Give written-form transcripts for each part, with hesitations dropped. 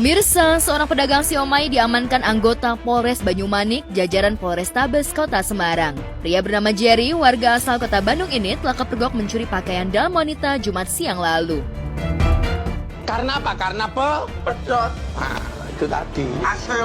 Pemirsa, seorang pedagang siomay diamankan anggota Polres Banyumanik, jajaran Polrestabes Kota Semarang. Pria bernama Jerry, warga asal Kota Bandung ini telah kepergok mencuri pakaian dalam wanita Jumat siang lalu. Karena apa? Karena pedot. Nah, itu tadi. Asal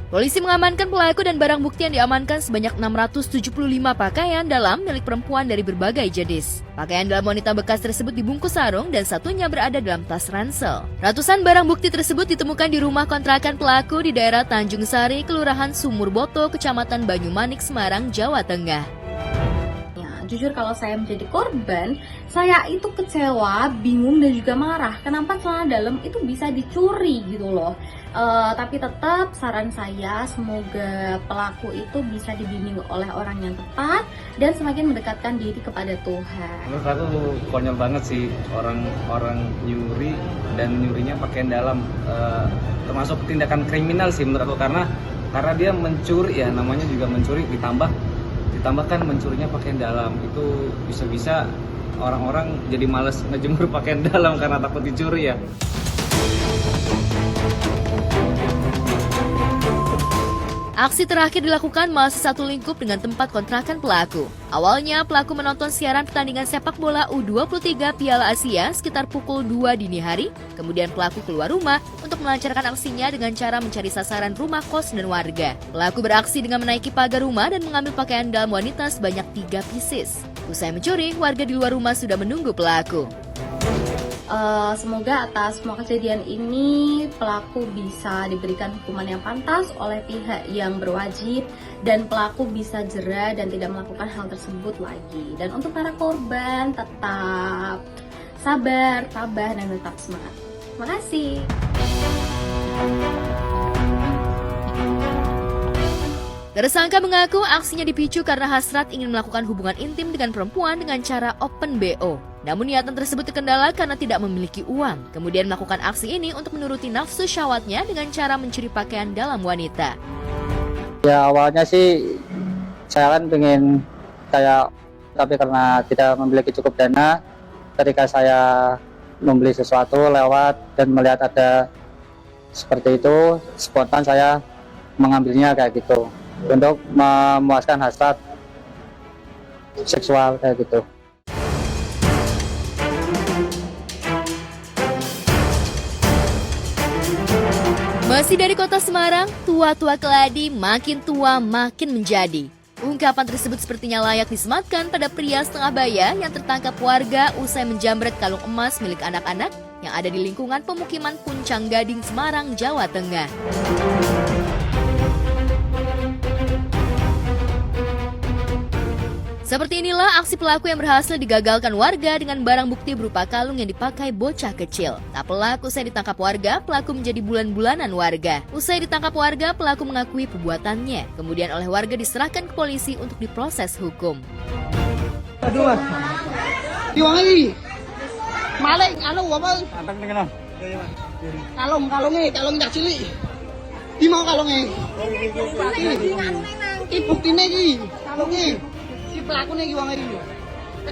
Polisi mengamankan pelaku dan barang bukti yang diamankan sebanyak 675 pakaian dalam milik perempuan dari berbagai jenis. Pakaian dalam wanita bekas tersebut dibungkus sarung dan satunya berada dalam tas ransel. Ratusan barang bukti tersebut ditemukan di rumah kontrakan pelaku di daerah Tanjung Sari, Kelurahan Sumurboto, Kecamatan Banyumanik, Semarang, Jawa Tengah. Jujur kalau saya menjadi korban, saya itu kecewa, bingung dan juga marah. Kenapa celana dalam itu bisa dicuri gitu loh. Tapi tetap saran saya semoga pelaku itu bisa dibimbing oleh orang yang tepat dan semakin mendekatkan diri kepada Tuhan. Menurut aku konyol banget sih orang nyuri dan nyurinya pakaian dalam, termasuk tindakan kriminal sih menurut aku karena dia mencuri ya, namanya juga mencuri ditambahkan mencurinya pakaian dalam, itu bisa-bisa orang-orang jadi males ngejemur pakaian dalam karena takut dicuri ya. Aksi terakhir dilakukan masih satu lingkup dengan tempat kontrakan pelaku. Awalnya pelaku menonton siaran pertandingan sepak bola U23 Piala Asia sekitar pukul 2 dini hari. Kemudian pelaku keluar rumah untuk melancarkan aksinya dengan cara mencari sasaran rumah kos dan warga. Pelaku beraksi dengan menaiki pagar rumah dan mengambil pakaian dalam wanita sebanyak 3 pieces. Usai mencuri, warga di luar rumah sudah menunggu pelaku. Semoga atas semua kejadian ini pelaku bisa diberikan hukuman yang pantas oleh pihak yang berwajib dan pelaku bisa jera dan tidak melakukan hal tersebut lagi. Dan untuk para korban tetap sabar, tabah dan tetap semangat. Terima kasih. Tersangka mengaku aksinya dipicu karena hasrat ingin melakukan hubungan intim dengan perempuan dengan cara open BO. Namun niatan tersebut terkendala karena tidak memiliki uang. Kemudian melakukan aksi ini untuk menuruti nafsu syahwatnya dengan cara mencuri pakaian dalam wanita. Ya awalnya sih saya kan pengen tapi karena tidak memiliki cukup dana, ketika saya membeli sesuatu lewat dan melihat ada seperti itu, spontan saya mengambilnya kayak gitu. Untuk memuaskan hasrat seksual kayak gitu. Masih dari Kota Semarang, tua-tua keladi makin tua makin menjadi. Ungkapan tersebut sepertinya layak disematkan pada pria setengah baya yang tertangkap warga usai menjamret kalung emas milik anak-anak yang ada di lingkungan pemukiman Puncang Gading, Semarang, Jawa Tengah. Seperti inilah aksi pelaku yang berhasil digagalkan warga dengan barang bukti berupa kalung yang dipakai bocah kecil. Tak pelak, usai ditangkap warga, pelaku menjadi bulan-bulanan warga. Usai ditangkap warga, pelaku mengakui perbuatannya. Kemudian oleh warga diserahkan ke polisi untuk diproses hukum. Aduh mas, diwangi, maling, apa? Anteng dengan Kalung tak cilik. Di mau kalungnya? Ini buktinya ini, kalungnya. Si pelakunya gimana ini?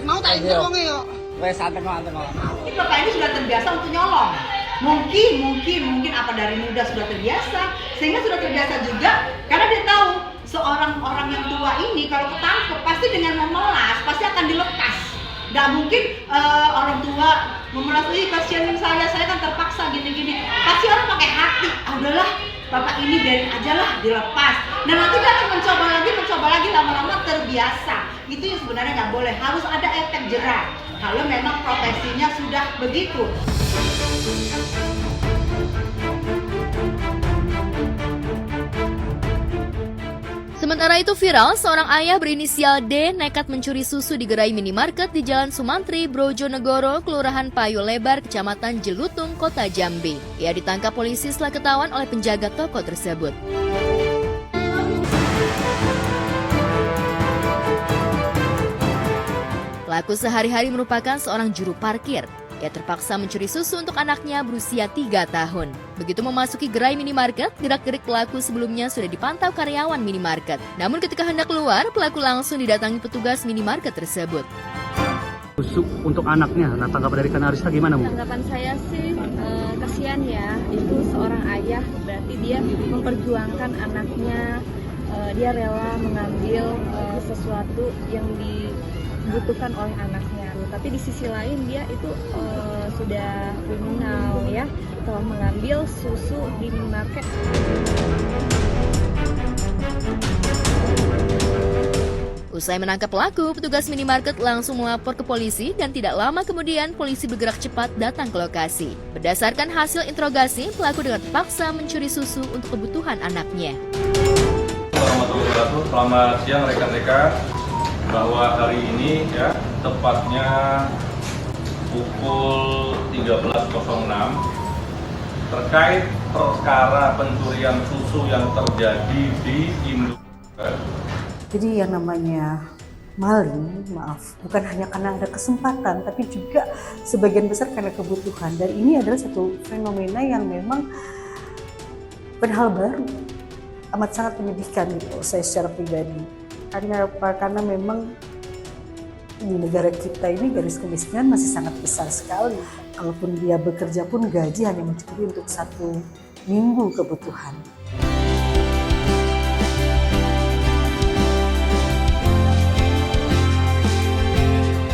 Mau tak ini kalungnya yuk? wes anteng. Bapak ini sudah terbiasa untuk nyolong. Mungkin apa dari muda sudah terbiasa, sehingga sudah terbiasa juga karena dia tahu seorang orang yang tua ini kalau ketangkep pasti dengan memelas pasti akan dilepas. Gak mungkin orang tua memelas, kasihanin saya kan terpaksa gini-gini. Pasti orang pakai hati, udahlah bapak ini biarin aja lah, dilepas. Dan nanti dia akan mencoba lagi lama-lama terbiasa. Itu yang sebenarnya nggak boleh, harus ada efek jerah. Kalau memang profesinya sudah begitu. Sementara itu viral, seorang ayah berinisial D nekat mencuri susu di gerai minimarket di Jalan Sumantri, Brojonegoro, Kelurahan Payo Lebar, Kecamatan Jelutung, Kota Jambi. Ia ditangkap polisi setelah ketahuan oleh penjaga toko tersebut. Pelaku sehari-hari merupakan seorang juru parkir. Ia terpaksa mencuri susu untuk anaknya berusia 3 tahun. Begitu memasuki gerai minimarket, gerak-gerik pelaku sebelumnya sudah dipantau karyawan minimarket. Namun ketika hendak keluar, pelaku langsung didatangi petugas minimarket tersebut. Susu untuk anaknya, nah tanggapan dari Kanarista gimana, Bu? Tanggapan saya sih kasihan ya, itu seorang ayah berarti dia memperjuangkan anaknya, dia rela mengambil sesuatu yang dibutuhkan oleh anaknya. Tapi di sisi lain dia itu sudah kriminal ya, telah mengambil susu di minimarket. Usai menangkap pelaku, petugas minimarket langsung melapor ke polisi dan tidak lama kemudian polisi bergerak cepat datang ke lokasi. Berdasarkan hasil interogasi, pelaku dengan terpaksa mencuri susu untuk kebutuhan anaknya. Warahmatullahi wabarakatuh. Selamat siang rekan-rekan. Bahwa hari ini ya tepatnya pukul 13.06 terkait perkara pencurian susu yang terjadi di Induk. Jadi yang namanya maling, maaf, bukan hanya karena ada kesempatan, tapi juga sebagian besar karena kebutuhan. Dan ini adalah satu fenomena yang memang bukan hal baru, amat sangat menyedihkan gitu saya secara pribadi. Karena apa? Karena memang di negara kita ini garis kemiskinan masih sangat besar sekali. Kalaupun dia bekerja pun gaji hanya mencukupi untuk 1 minggu kebutuhan.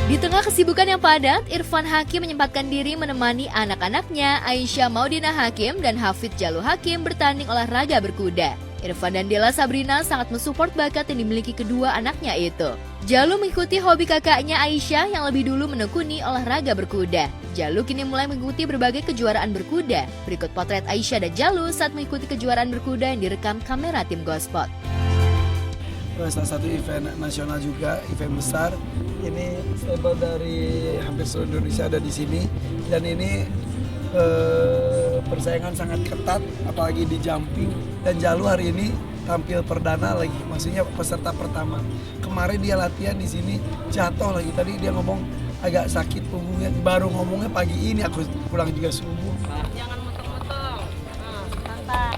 Di tengah kesibukan yang padat, Irfan Hakim menyempatkan diri menemani anak-anaknya Aisyah Maudina Hakim dan Hafid Jalu Hakim bertanding olahraga berkuda. Irfan dan Della Sabrina sangat mensupport bakat yang dimiliki kedua anaknya itu. Jalu mengikuti hobi kakaknya Aisyah yang lebih dulu menekuni olahraga berkuda. Jalu kini mulai mengikuti berbagai kejuaraan berkuda. Berikut potret Aisyah dan Jalu saat mengikuti kejuaraan berkuda yang direkam kamera tim Gospot. Salah satu event nasional juga, event besar. Ini stable dari hampir seluruh Indonesia ada di sini, dan ini persaingan sangat ketat, apalagi di jumping. Dan Jalu hari ini tampil perdana lagi, maksudnya peserta pertama. Kemarin dia latihan di sini jatuh lagi, tadi dia ngomong agak sakit punggungnya, baru ngomongnya pagi ini, aku pulang juga subuh. Jangan muter-muter, santai.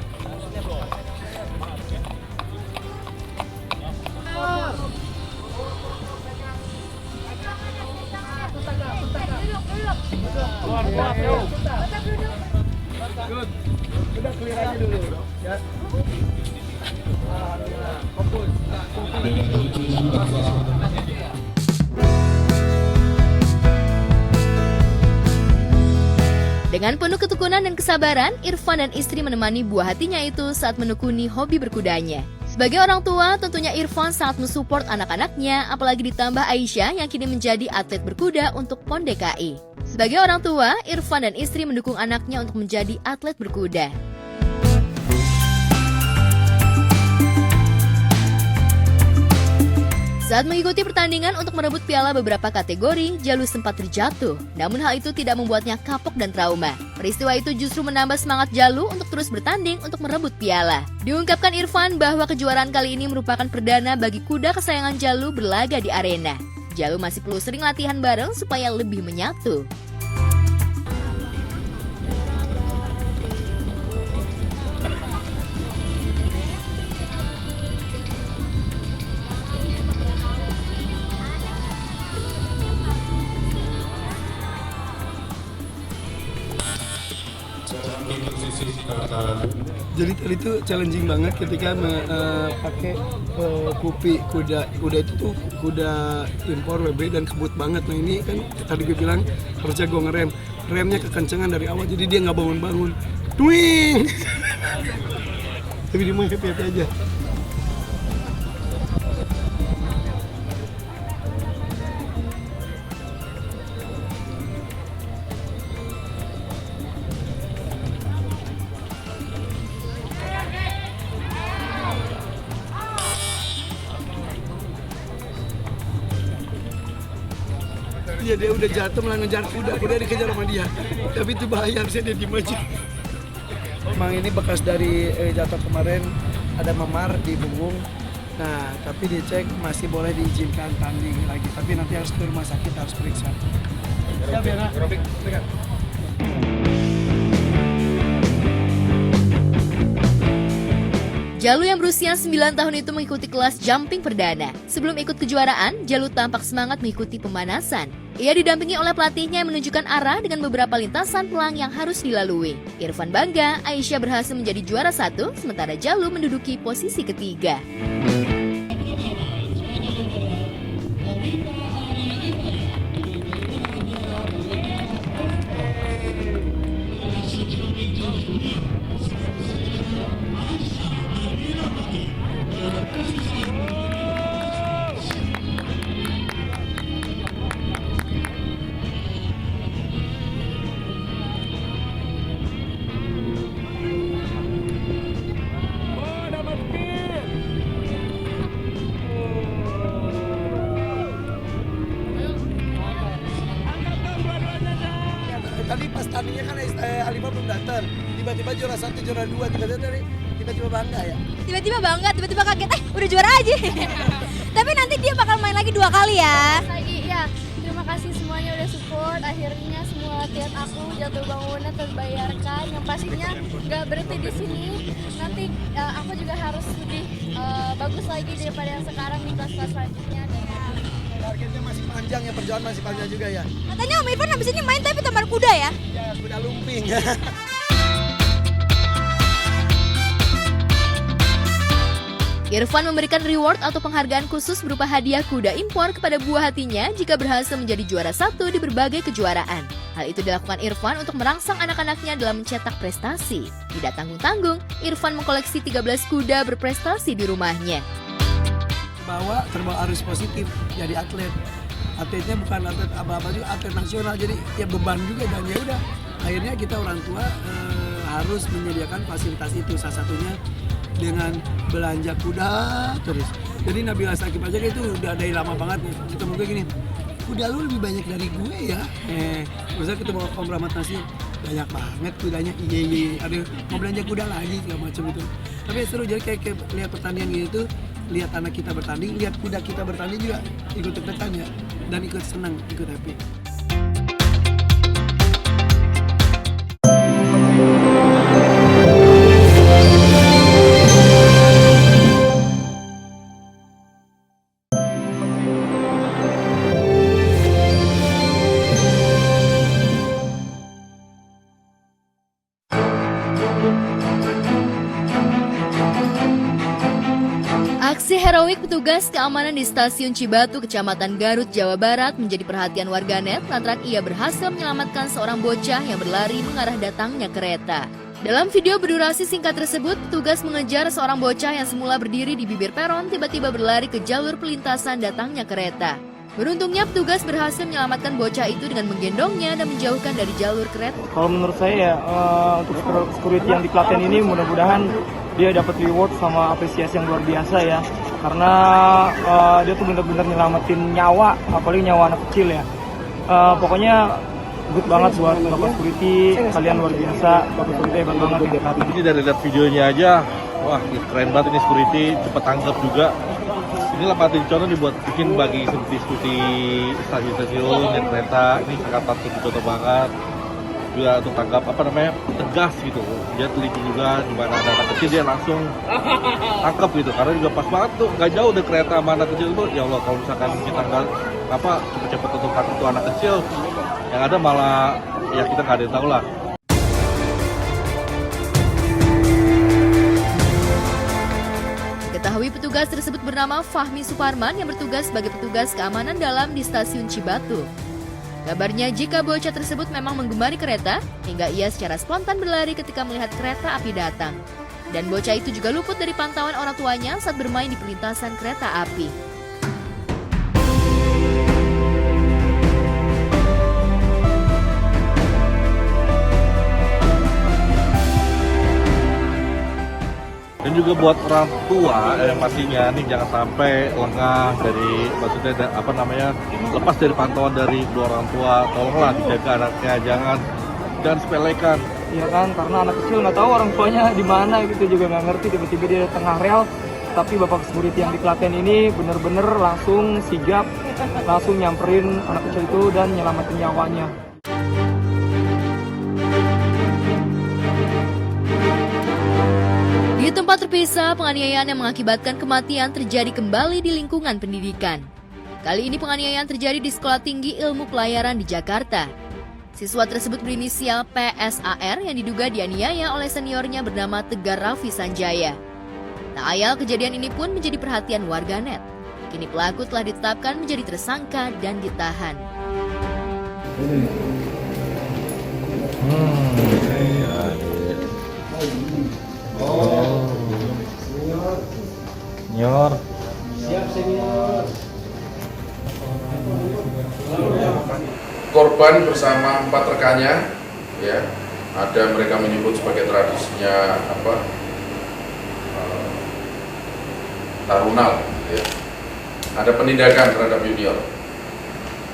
Udah clear aja dulu ya. Fokus. Dengan penuh ketekunan dan kesabaran, Irfan dan istri menemani buah hatinya itu saat menekuni hobi berkudanya. Sebagai orang tua, tentunya Irfan sangat mensupport anak-anaknya, apalagi ditambah Aisyah yang kini menjadi atlet berkuda untuk PON DKI. Sebagai orang tua, Irfan dan istri mendukung anaknya untuk menjadi atlet berkuda. Saat mengikuti pertandingan untuk merebut piala beberapa kategori, Jalu sempat terjatuh. Namun hal itu tidak membuatnya kapok dan trauma. Peristiwa itu justru menambah semangat Jalu untuk terus bertanding untuk merebut piala. Diungkapkan Irfan bahwa kejuaraan kali ini merupakan perdana bagi kuda kesayangan Jalu berlaga di arena. Jalu masih perlu sering latihan bareng supaya lebih menyatu. Jadi tadi tuh challenging banget ketika pakai kupi kuda itu tuh kuda impor WB dan kebut banget. Nah ini kan tadi gue bilang harusnya gue remnya kekencengan dari awal, jadi dia nggak bangun twing. Tapi dia mau happy aja. Iya, dia udah jatuh malah ngejar kuda dikejar sama dia. Tapi itu bahaya, harusnya dia diem aja. Emang ini bekas dari jatuh kemarin, ada memar di punggung. Nah, tapi dicek masih boleh diizinkan tanding lagi. Tapi nanti harus ke rumah sakit, harus periksa. Jalu yang berusia 9 tahun itu mengikuti kelas jumping perdana. Sebelum ikut kejuaraan, Jalu tampak semangat mengikuti pemanasan. Ia didampingi oleh pelatihnya yang menunjukkan arah dengan beberapa lintasan pelang yang harus dilalui. Irfan bangga, Aisyah berhasil menjadi juara 1, sementara Jalu menduduki posisi ketiga. Tadi pas tandingnya kan Alima belum datang, tiba-tiba juara 1, juara 2, tiba-tiba bangga ya? Tiba-tiba bangga, tiba-tiba kaget, udah juara aja. Tapi nanti dia bakal main lagi 2 kali ya? Lagi, ya. Terima kasih semuanya udah support. Akhirnya semua latihan aku jatuh bangunnya terbayarkan. Yang pastinya nggak berhenti di sini. Nanti aku juga harus lebih bagus lagi daripada yang sekarang di kelas-kelas selanjutnya. Targetnya masih panjang ya, perjalanan masih panjang juga ya. Katanya Om Irfan habis ini main tapi tambah kuda ya? Ya, kuda lumping. Irfan memberikan reward atau penghargaan khusus berupa hadiah kuda impor kepada buah hatinya jika berhasil menjadi juara 1 di berbagai kejuaraan. Hal itu dilakukan Irfan untuk merangsang anak-anaknya dalam mencetak prestasi. Tidak tanggung-tanggung, Irfan mengkoleksi 13 kuda berprestasi di rumahnya. Terbawa arus positif jadi atlet. Atletnya bukan atlet apa-apa juga, atlet nasional, jadi ya beban juga, dan ya udah akhirnya kita orang tua harus menyediakan fasilitas itu, salah satunya dengan belanja kuda terus. Jadi Nabila Sakib aja itu udah dari lama banget nih. Kita mungkin gini, kuda lu lebih banyak dari gue ya. Misalnya kita bawa Om Rahmat Nasi, banyak banget kudanya, iya, ada mau belanja kuda lagi segala macam itu. Tapi seru, jadi kayak lihat pertandingan gitu, lihat anak kita bertanding, lihat kuda kita bertanding juga ikut deg-degan ya, dan ikut senang, ikut happy. Aksi heroik petugas keamanan di Stasiun Cibatu, Kecamatan Garut, Jawa Barat menjadi perhatian warganet lantaran ia berhasil menyelamatkan seorang bocah yang berlari mengarah datangnya kereta. Dalam video berdurasi singkat tersebut, petugas mengejar seorang bocah yang semula berdiri di bibir peron tiba-tiba berlari ke jalur pelintasan datangnya kereta. Beruntungnya petugas berhasil menyelamatkan bocah itu dengan menggendongnya dan menjauhkan dari jalur kereta. Kalau menurut saya ya, untuk security yang di Klaten ini mudah-mudahan dia dapat reward sama apresiasi yang luar biasa ya. Karena dia tuh benar-benar nyelamatin nyawa, apalagi nyawa anak kecil ya. Pokoknya good banget buat Bapak Security, kalian luar biasa, Bapak Security hebat banget ya. Ini dari lihat videonya aja, wah keren banget ini security, cepet tanggap juga. Inilah patut dicontoh dibuat bikin bagi seperti stasiun-stasiun dan kereta, ini sangat patut dicontoh banget. Juga untuk tanggap tegas gitu, dia teliti juga gimana ada anak kecil dia langsung tangkap gitu, karena juga pas banget tuh nggak jauh dari kereta sama anak kecil tuh. Ya Allah, kalau misalkan kita nggak cepet-cepet untuk tangkap tuh anak kecil, yang ada malah ya kita nggak ada yang tahu lah. Ketahui petugas tersebut bernama Fahmi Suparman yang bertugas sebagai petugas keamanan dalam di Stasiun Cibatu. Kabarnya jika bocah tersebut memang menggemari kereta, hingga ia secara spontan berlari ketika melihat kereta api datang. Dan bocah itu juga luput dari pantauan orang tuanya saat bermain di perlintasan kereta api. Dan juga buat orang tua pastinya nih jangan sampai lengah dari lepas dari pantauan dari kedua orang tua. Tolonglah dijaga anaknya, jangan sepelekan. Iya kan, karena anak kecil nggak tahu orang tuanya di mana gitu, juga nggak ngerti, tiba-tiba dia di tengah rel tapi bapak security yang di Klaten ini benar-benar langsung sigap, langsung nyamperin anak kecil itu dan nyelamatin nyawanya. Di tempat terpisah, penganiayaan yang mengakibatkan kematian terjadi kembali di lingkungan pendidikan. Kali ini penganiayaan terjadi di Sekolah Tinggi Ilmu Pelayaran di Jakarta. Siswa tersebut berinisial PSAR yang diduga dianiaya oleh seniornya bernama Tegar Raffi Sanjaya. Tak ayal kejadian ini pun menjadi perhatian warganet. Kini pelaku telah ditetapkan menjadi tersangka dan ditahan. Senior. Siap senior. Korban bersama 4 rekannya, ya, ada mereka menyebut sebagai tradisinya tarunal, ya. Ada penindakan terhadap junior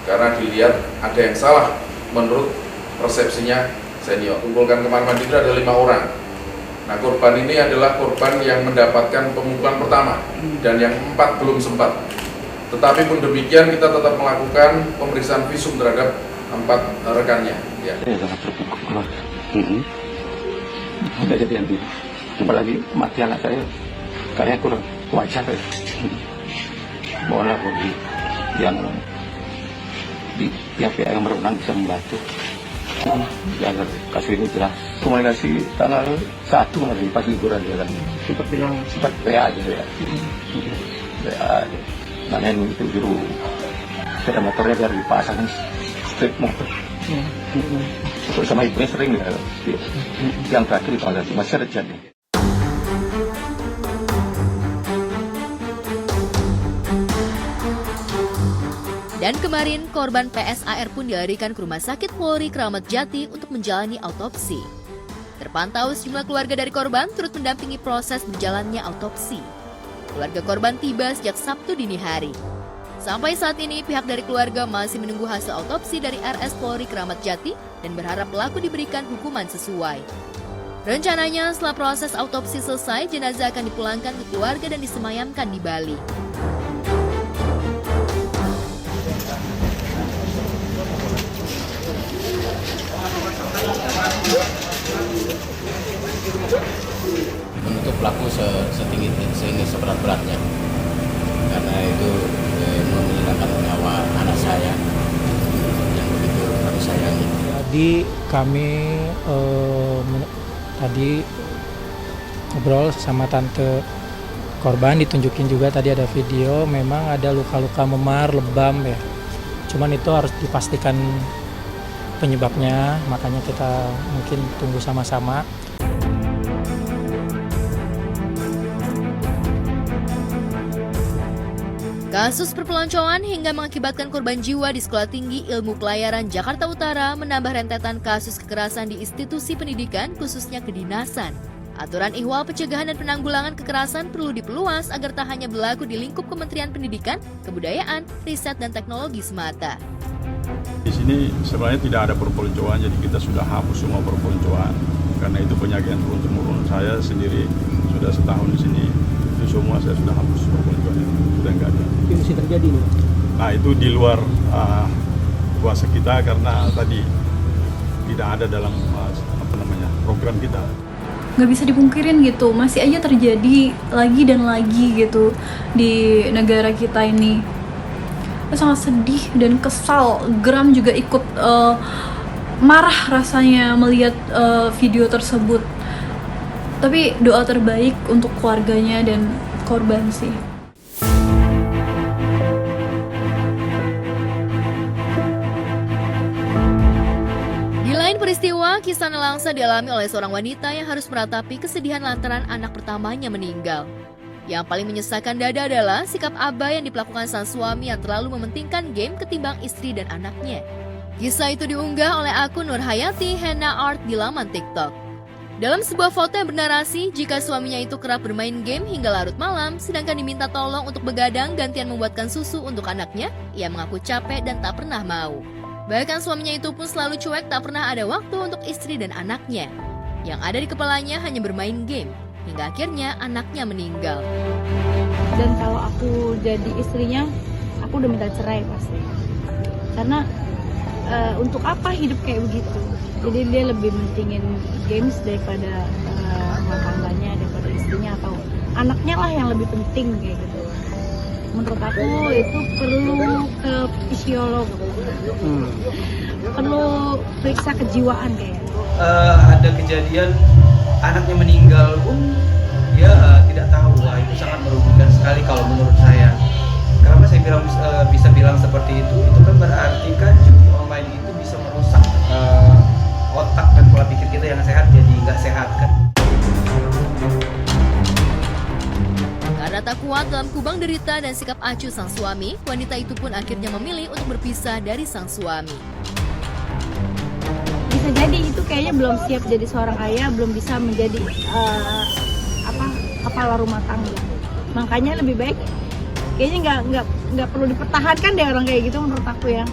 karena dilihat ada yang salah menurut persepsinya senior. Kumpulkan kemarin itu ada 5 orang. Nah, korban ini adalah korban yang mendapatkan pemukulan pertama dan yang 4 belum sempat. Tetapi pun demikian kita tetap melakukan pemeriksaan visum terhadap 4 rekannya. Ya. Saya sangat terpukul. Udah jadi nanti. Apalagi mati anak saya, kayaknya kurang wajar. Mohonlah bagi yang pihak yang berwenang bisa membantu. Agar kasus ini jelas. Komunikasi tanggal 1 hari pas liburan dia kan. Sempat PA aja ya. PA aja. Nanyain itu juru sepeda motornya biar dipasang strip motor. Sama ibunya sering ya. Yang terakhir di tanggal masih ada jadi. Dan kemarin, korban PSAR pun dilarikan ke Rumah Sakit Polri Kramat Jati untuk menjalani autopsi. Terpantau sejumlah keluarga dari korban turut mendampingi proses berjalannya autopsi. Keluarga korban tiba sejak Sabtu dini hari. Sampai saat ini, pihak dari keluarga masih menunggu hasil autopsi dari RS Polri Kramat Jati dan berharap pelaku diberikan hukuman sesuai. Rencananya, setelah proses autopsi selesai, jenazah akan dipulangkan ke keluarga dan disemayamkan di Bali. Menuntut pelaku setinggi sehingga seberat-beratnya karena itu menghilangkan nyawa anak saya yang begitu kami sayangi. Jadi kami tadi ngobrol sama tante korban, ditunjukin juga tadi ada video, memang ada luka-luka memar, lebam ya. Cuman itu harus dipastikan penyebabnya, makanya kita mungkin tunggu sama-sama. Kasus perpeloncoan hingga mengakibatkan korban jiwa di Sekolah Tinggi Ilmu Pelayaran Jakarta Utara menambah rentetan kasus kekerasan di institusi pendidikan, khususnya kedinasan. Aturan ihwal pencegahan dan penanggulangan kekerasan perlu diperluas agar tak hanya berlaku di lingkup Kementerian Pendidikan, Kebudayaan, Riset, dan Teknologi semata. Di sini sebenarnya tidak ada perpeloncoan, jadi kita sudah hapus semua perpeloncoan. Karena itu penyakit yang turun-temurun, saya sendiri sudah setahun di sini, itu semua saya sudah hapus perpeloncoan itu, sudah nggak ada. Itu masih terjadi nih? Nah itu di luar kuasa kita karena tadi tidak ada dalam program kita. Nggak bisa dipungkirin gitu, masih aja terjadi lagi dan lagi gitu di negara kita ini. Sangat sedih dan kesal. Geram juga ikut marah rasanya melihat video tersebut. Tapi doa terbaik untuk keluarganya dan korban sih. Di lain peristiwa, kisah nelangsa dialami oleh seorang wanita yang harus meratapi kesedihan lantaran anak pertamanya meninggal. Yang paling menyesakan dada adalah sikap abai yang diperlakukan sang suami yang terlalu mementingkan game ketimbang istri dan anaknya. Kisah itu diunggah oleh akun Nurhayati Henna Art di laman TikTok. Dalam sebuah foto yang bernarasi, jika suaminya itu kerap bermain game hingga larut malam, sedangkan diminta tolong untuk begadang gantian membuatkan susu untuk anaknya, ia mengaku capek dan tak pernah mau. Bahkan suaminya itu pun selalu cuek, tak pernah ada waktu untuk istri dan anaknya. Yang ada di kepalanya hanya bermain game. Hingga akhirnya anaknya meninggal. Dan kalau aku jadi istrinya, aku udah minta cerai pasti. Karena untuk apa hidup kayak begitu? Jadi dia lebih mentingin games daripada rumah tangganya, daripada istrinya atau anaknya lah yang lebih penting kayak gitu. Menurut aku itu perlu ke psikolog, perlu periksa kejiwaan kayaknya. Ada kejadian anaknya meninggal pun dia tidak tahu. Wah, itu sangat merugikan sekali kalau menurut saya. Kenapa saya bilang bisa bilang seperti itu? Itu kan berarti kan judi online itu bisa merusak otak dan pola pikir kita yang sehat jadi nggak sehat kan. Karena tak kuat dalam kubang derita dan sikap acuh sang suami, wanita itu pun akhirnya memilih untuk berpisah dari sang suami. Bisa jadi itu kayaknya belum siap jadi seorang ayah, belum bisa menjadi kepala rumah tangga. Makanya lebih baik kayaknya nggak perlu dipertahankan deh orang kayak gitu menurut aku ya.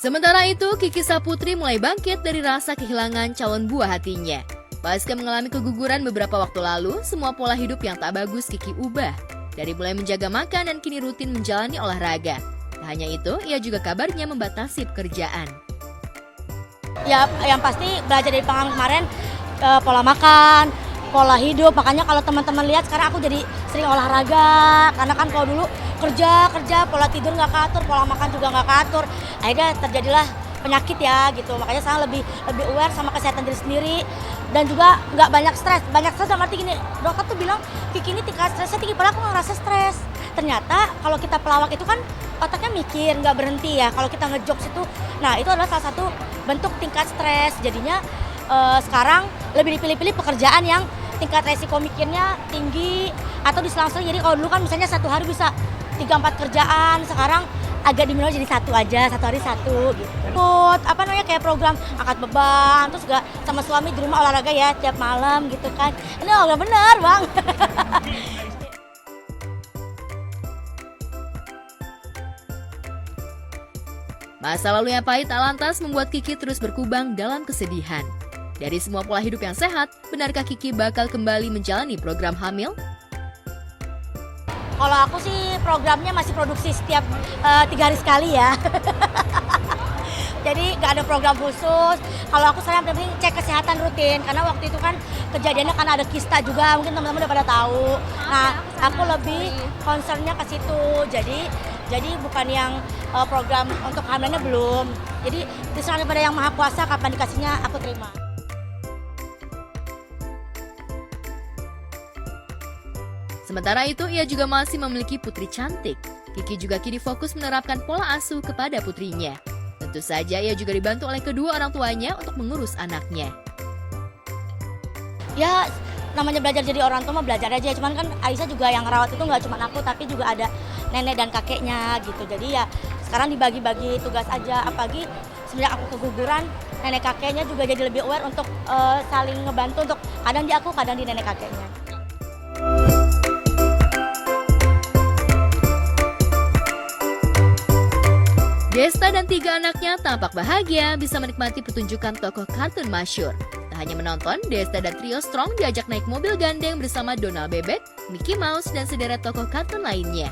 Sementara itu, Kiki Saputri mulai bangkit dari rasa kehilangan calon buah hatinya. Pasca mengalami keguguran beberapa waktu lalu, semua pola hidup yang tak bagus Kiki ubah. Dari mulai menjaga makan dan kini rutin menjalani olahraga. Tak hanya itu, ia juga kabarnya membatasi pekerjaan. Ya, yang pasti belajar dari pengalaman kemarin, pola makan, pola hidup. Makanya kalau teman-teman lihat sekarang aku jadi sering olahraga. Karena kan kalau dulu kerja, pola tidur nggak katur, pola makan juga nggak katur. Akhirnya terjadilah penyakit ya gitu. Makanya sekarang lebih aware sama kesehatan diri sendiri. Dan juga nggak banyak stres. Banyak stres dalam arti gini, dokter tuh bilang, Kiki ini tingkat stresnya tinggi, padahal aku nggak ngerasa stres. Ternyata kalau kita pelawak itu kan otaknya mikir, nggak berhenti ya. Kalau kita ngejokes itu, nah itu adalah salah satu bentuk tingkat stres. Jadinya sekarang lebih dipilih-pilih pekerjaan yang tingkat resiko mikirnya tinggi atau diselang-seling. Jadi kalau dulu kan misalnya satu hari bisa 3-4 kerjaan, sekarang agak diminor jadi satu aja, satu hari satu gitu. Ikut kayak program angkat beban, terus juga sama suami di rumah olahraga ya tiap malam gitu kan. Ini olahraga bener bang. Masa lalu yang pahit tak lantas membuat Kiki terus berkubang dalam kesedihan. Dari semua pola hidup yang sehat, benarkah Kiki bakal kembali menjalani program hamil? Kalau aku sih programnya masih produksi setiap 3 hari sekali ya. Jadi nggak ada program khusus. Kalau aku sekarang penting cek kesehatan rutin. Karena waktu itu kan kejadiannya karena ada kista juga. Mungkin teman-teman udah pada tahu. Nah, aku lebih concernnya ke situ. Jadi bukan yang program untuk hamilnya belum. Jadi diserahkan pada yang Maha Kuasa, kapan dikasihnya aku terima. Sementara itu, ia juga masih memiliki putri cantik. Kiki juga kini fokus menerapkan pola asuh kepada putrinya. Tentu saja ia juga dibantu oleh kedua orang tuanya untuk mengurus anaknya. Ya, namanya belajar jadi orang tua mah belajar aja. Cuman kan Aisyah juga yang ngerawat itu nggak cuma aku, tapi juga ada nenek dan kakeknya gitu. Jadi ya sekarang dibagi-bagi tugas aja. Apalagi semenjak aku keguguran, nenek kakeknya juga jadi lebih aware untuk saling ngebantu untuk kadang di aku, kadang di nenek kakeknya. Desta dan 3 anaknya tampak bahagia bisa menikmati pertunjukan tokoh kartun masyhur. Tak hanya menonton, Desta dan trio Strong diajak naik mobil gandeng bersama Donald Bebek, Mickey Mouse, dan sederet tokoh kartun lainnya.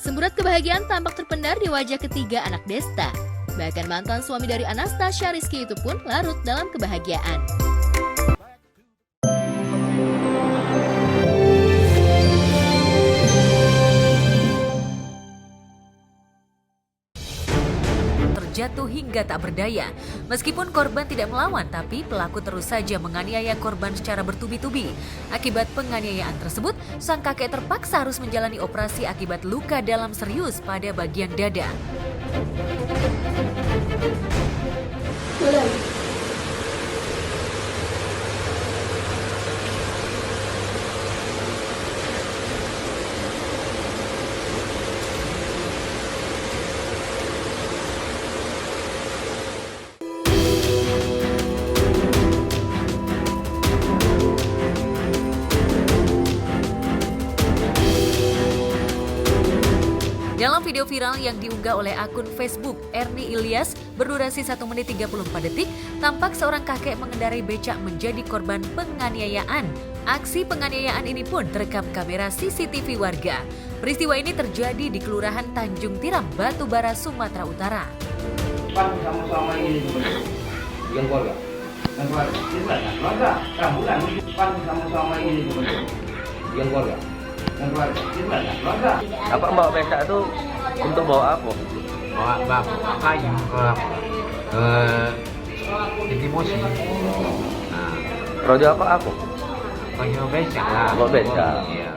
Semburat kebahagiaan tampak terpendar di wajah ketiga anak Desta. Bahkan mantan suami dari Anastasia, Rizky, itu pun larut dalam kebahagiaan. Jatuh hingga tak berdaya. Meskipun korban tidak melawan, tapi pelaku terus saja menganiaya korban secara bertubi-tubi. Akibat penganiayaan tersebut, sang kakek terpaksa harus menjalani operasi akibat luka dalam serius pada bagian dada. Dalam video viral yang diunggah oleh akun Facebook Ernie Ilyas, berdurasi 1 menit 34 detik, tampak seorang kakek mengendarai becak menjadi korban penganiayaan. Aksi penganiayaan ini pun terekam kamera CCTV warga. Peristiwa ini terjadi di Kelurahan Tanjung Tiram, Batubara, Sumatera Utara. Sama-sama ini yang keluarga. Yang keluarga. Rambulan. Sama-sama ini yang keluarga. Yang keluarga. Apa bawa becak itu untuk bawa apa? Bawa kayu ke distribusi. Nah, Rojo apa? kayu becak lah. Bawa becak. Iya.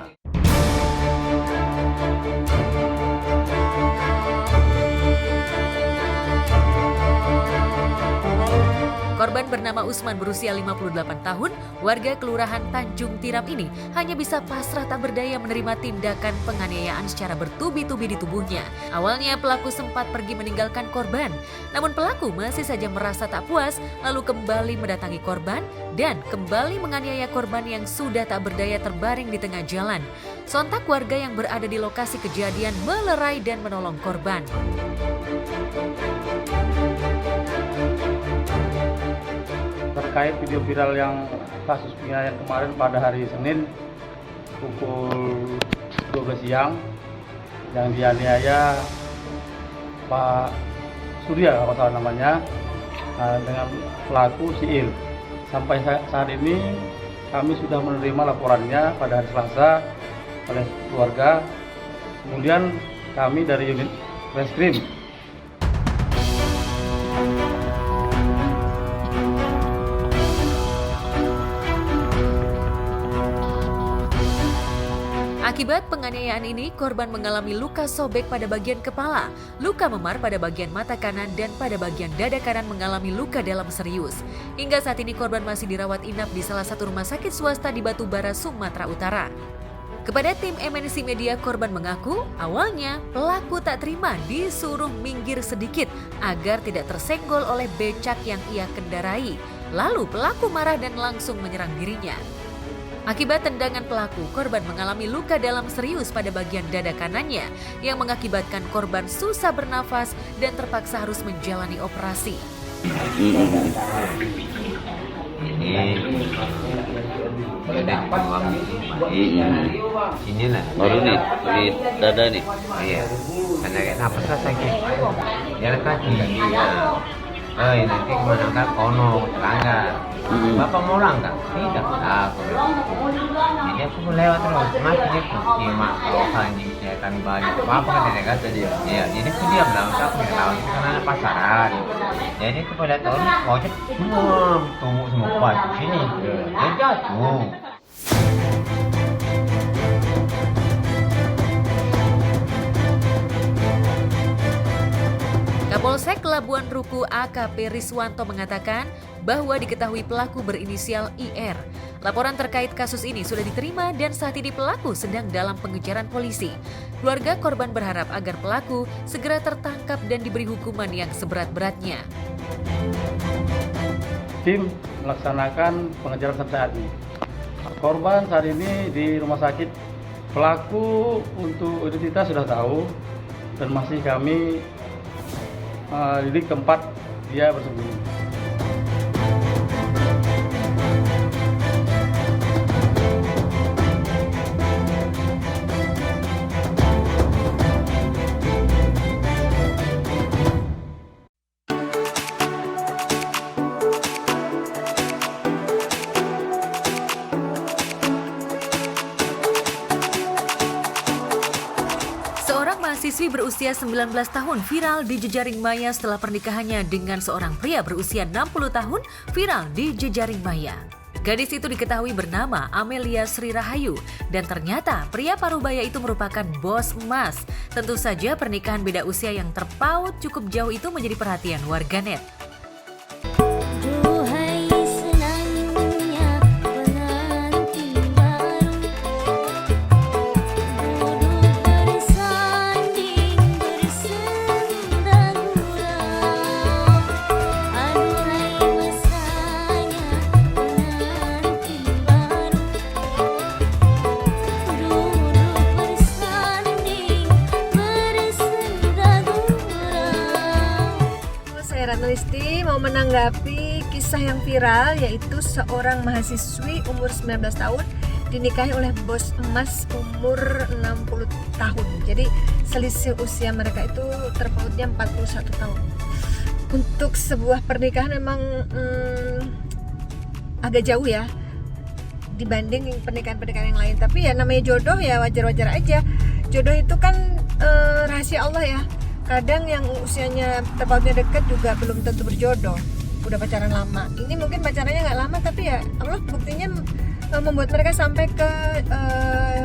Korban bernama Usman berusia 58 tahun, warga Kelurahan Tanjung Tiram ini hanya bisa pasrah tak berdaya menerima tindakan penganiayaan secara bertubi-tubi di tubuhnya. Awalnya pelaku sempat pergi meninggalkan korban, namun pelaku masih saja merasa tak puas lalu kembali mendatangi korban dan kembali menganiaya korban yang sudah tak berdaya terbaring di tengah jalan. Sontak warga yang berada di lokasi kejadian melerai dan menolong korban. Terkait video viral yang kasus penganiayaan kemarin pada hari Senin pukul 12 siang yang dianiaya Pak Surya kalau salah namanya dengan pelaku si Il. Sampai saat ini kami sudah menerima laporannya pada hari Selasa oleh keluarga. Kemudian kami dari unit Reskrim Akibat penganiayaan ini, korban mengalami luka sobek pada bagian kepala, luka memar pada bagian mata kanan, dan pada bagian dada kanan mengalami luka dalam serius. Hingga saat ini korban masih dirawat inap di salah satu rumah sakit swasta di Batubara, Sumatera Utara. Kepada tim MNC Media, korban mengaku awalnya pelaku tak terima disuruh minggir sedikit agar tidak tersenggol oleh becak yang ia kendarai. Lalu pelaku marah dan langsung menyerang dirinya. Akibat tendangan pelaku, korban mengalami luka dalam serius pada bagian dada kanannya yang mengakibatkan korban susah bernafas dan terpaksa harus menjalani operasi. Ini lah. Baru nih, di dada nih. Iya. Karena kayak napas rasanya. Ya kaki. Nanti kemana kan kono teranggar. Bapak mau langgar? Tidak. Aku. Jadi aku pun lewat terus. Mas ini kunci mak kalau anjing saya kan banyak. Bapak kata dia. Iya. Jadi aku diam lah. Aku nggak tahu itu kan ada pasaran. Jadi aku pada tahun ojek tumbuh semua batu sini. Dia jatuh. Kapolsek Labuan Ruku AKP Riswanto mengatakan bahwa diketahui pelaku berinisial IR. Laporan terkait kasus ini sudah diterima dan saat ini pelaku sedang dalam pengejaran polisi. Keluarga korban berharap agar pelaku segera tertangkap dan diberi hukuman yang seberat-beratnya. Tim melaksanakan pengejaran sampai saat ini. Korban saat ini di rumah sakit. Pelaku untuk identitas sudah tahu dan masih kami di tempat dia bersembunyi. Mahasiswi berusia 19 tahun viral di jejaring maya setelah pernikahannya dengan seorang pria berusia 60 tahun viral di jejaring maya. Gadis itu diketahui bernama Amelia Sri Rahayu dan ternyata pria parubaya itu merupakan bos emas. Tentu saja pernikahan beda usia yang terpaut cukup jauh itu menjadi perhatian warganet. mau menanggapi kisah yang viral, yaitu seorang mahasiswi umur 19 tahun dinikahi oleh bos emas umur 60 tahun. Jadi selisih usia mereka itu terpautnya 41 tahun. Untuk sebuah pernikahan memang agak jauh ya dibanding pernikahan-pernikahan yang lain. Tapi ya namanya jodoh ya wajar-wajar aja. Jodoh itu kan rahasia Allah ya. Kadang yang usianya terpautnya dekat juga belum tentu berjodoh. Udah pacaran lama. Ini mungkin pacarannya nggak lama, tapi ya Allah buktinya membuat mereka sampai ke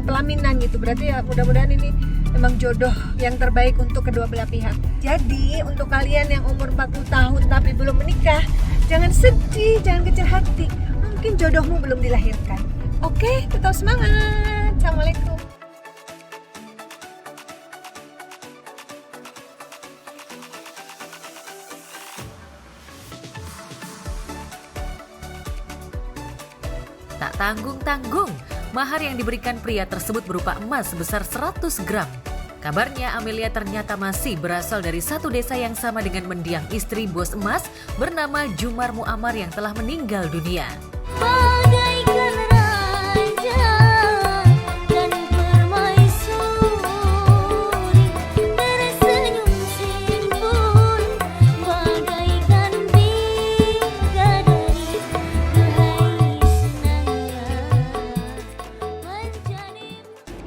pelaminan gitu. Berarti ya mudah-mudahan ini memang jodoh yang terbaik untuk kedua belah pihak. Jadi untuk kalian yang umur 40 tahun tapi belum menikah, jangan sedih, jangan kecil hati. Mungkin jodohmu belum dilahirkan. Oke, tetap semangat. Assalamualaikum. Tak tanggung-tanggung, mahar yang diberikan pria tersebut berupa emas sebesar 100 gram. Kabarnya Amelia ternyata masih berasal dari satu desa yang sama dengan mendiang istri bos emas bernama Jumar Muammar yang telah meninggal dunia.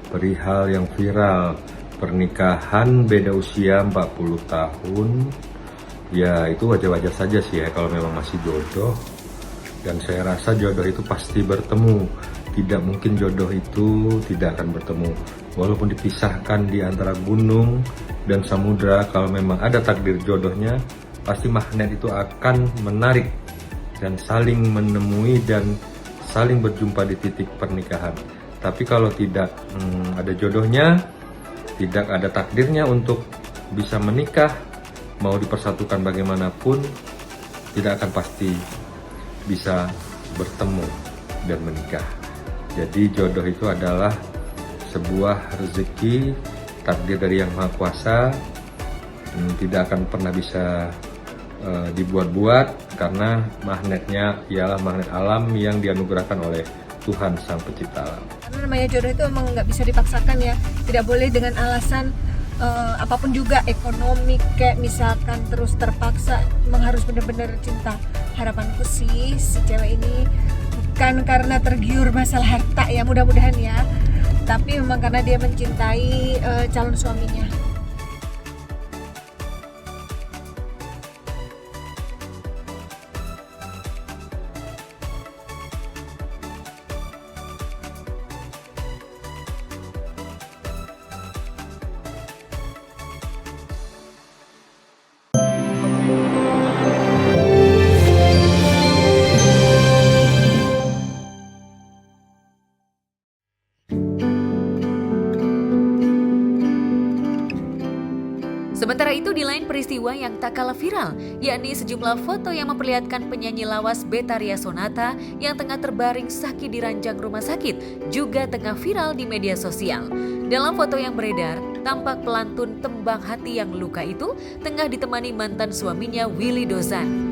Perihal yang viral, pernikahan beda usia 40 tahun, ya itu wajar-wajar saja sih ya kalau memang masih jodoh. Dan saya rasa jodoh itu pasti bertemu, tidak mungkin jodoh itu tidak akan bertemu. Walaupun dipisahkan di antara gunung dan samudra, kalau memang ada takdir jodohnya, pasti magnet itu akan menarik dan saling menemui dan saling berjumpa di titik pernikahan. Tapi kalau tidak ada jodohnya, tidak ada takdirnya untuk bisa menikah, mau dipersatukan bagaimanapun, tidak akan pasti bisa bertemu dan menikah. Jadi jodoh itu adalah sebuah rezeki, takdir dari Yang Maha Kuasa, tidak akan pernah bisa dibuat-buat karena magnetnya ialah magnet alam yang dianugerahkan oleh Tuhan Sang Pencipta Alam. Karena namanya jodoh itu emang nggak bisa dipaksakan ya, tidak boleh dengan alasan apapun juga, ekonomi kayak misalkan terus terpaksa, emang harus benar-benar cinta. Harapanku sih si cewek ini bukan karena tergiur masalah harta ya, mudah-mudahan ya, tapi memang karena dia mencintai calon suaminya. Sementara itu di lain peristiwa yang tak kalah viral, yakni sejumlah foto yang memperlihatkan penyanyi lawas Betharia Sonata yang tengah terbaring sakit di ranjang rumah sakit juga tengah viral di media sosial. Dalam foto yang beredar, tampak pelantun Tembang Hati yang luka itu tengah ditemani mantan suaminya Willy Dozan.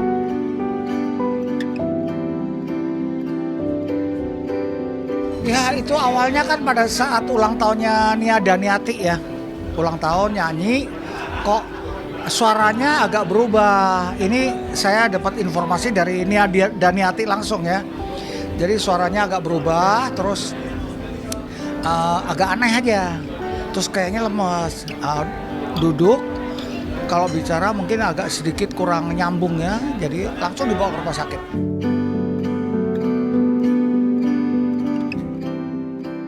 Ya itu awalnya kan pada saat ulang tahunnya Nia Daniati ya, ulang tahun nyanyi, kok suaranya agak berubah. Ini saya dapat informasi dari Nia Daniati langsung ya. Jadi suaranya agak berubah, terus agak aneh aja. Terus kayaknya lemes. Duduk, kalau bicara mungkin agak sedikit kurang nyambung ya. Jadi langsung dibawa ke rumah sakit.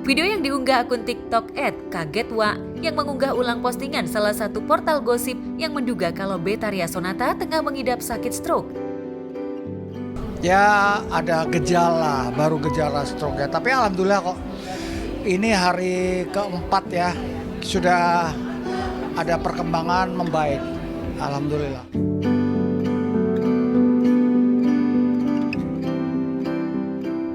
Video yang diunggah akun TikTok @kagetwa yang mengunggah ulang postingan salah satu portal gosip yang menduga kalau Betharia Sonata tengah mengidap sakit stroke. Ya ada gejala, baru gejala stroke ya. Tapi alhamdulillah kok ini hari keempat ya, sudah ada perkembangan membaik. Alhamdulillah.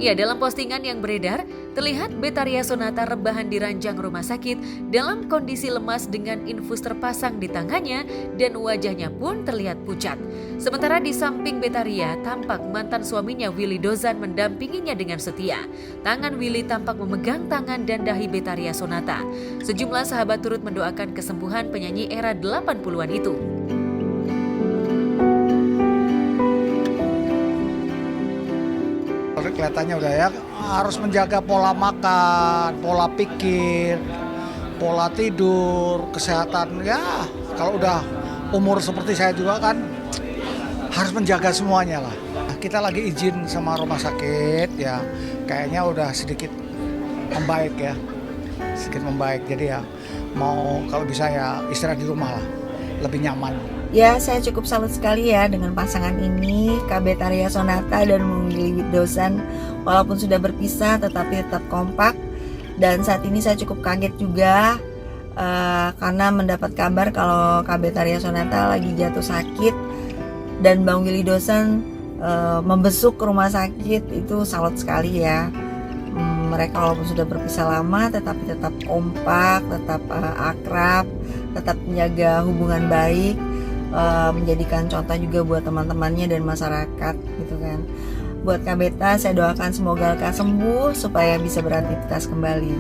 Ya, dalam postingan yang beredar, terlihat Betharia Sonata rebahan di ranjang rumah sakit dalam kondisi lemas dengan infus terpasang di tangannya dan wajahnya pun terlihat pucat. Sementara di samping Betharia, tampak mantan suaminya Willy Dozan mendampinginya dengan setia. Tangan Willy tampak memegang tangan dan dahi Betharia Sonata. Sejumlah sahabat turut mendoakan kesembuhan penyanyi era 80-an itu. Kelihatannya udah ya, harus menjaga pola makan, pola pikir, pola tidur, kesehatan. Ya kalau udah umur seperti saya juga kan harus menjaga semuanya lah. Nah, kita lagi izin sama rumah sakit ya, kayaknya udah sedikit membaik ya, sedikit membaik. Jadi ya mau kalau bisa ya istirahat di rumah lah, lebih nyaman. Ya, saya cukup salut sekali ya dengan pasangan ini, Kak Betharia Sonata dan Willy Dozan. Walaupun sudah berpisah tetapi tetap kompak. Dan saat ini saya cukup kaget juga karena mendapat kabar kalau Kak Betharia Sonata lagi jatuh sakit dan Bang Willy Dozan membesuk ke rumah sakit. Itu salut sekali ya. Mereka walaupun sudah berpisah lama tetapi tetap kompak, tetap akrab, tetap menjaga hubungan baik. Menjadikan contoh juga buat teman-temannya dan masyarakat gitu kan. Buat Kak Beta, saya doakan semoga Kak sembuh supaya bisa beraktivitas kembali.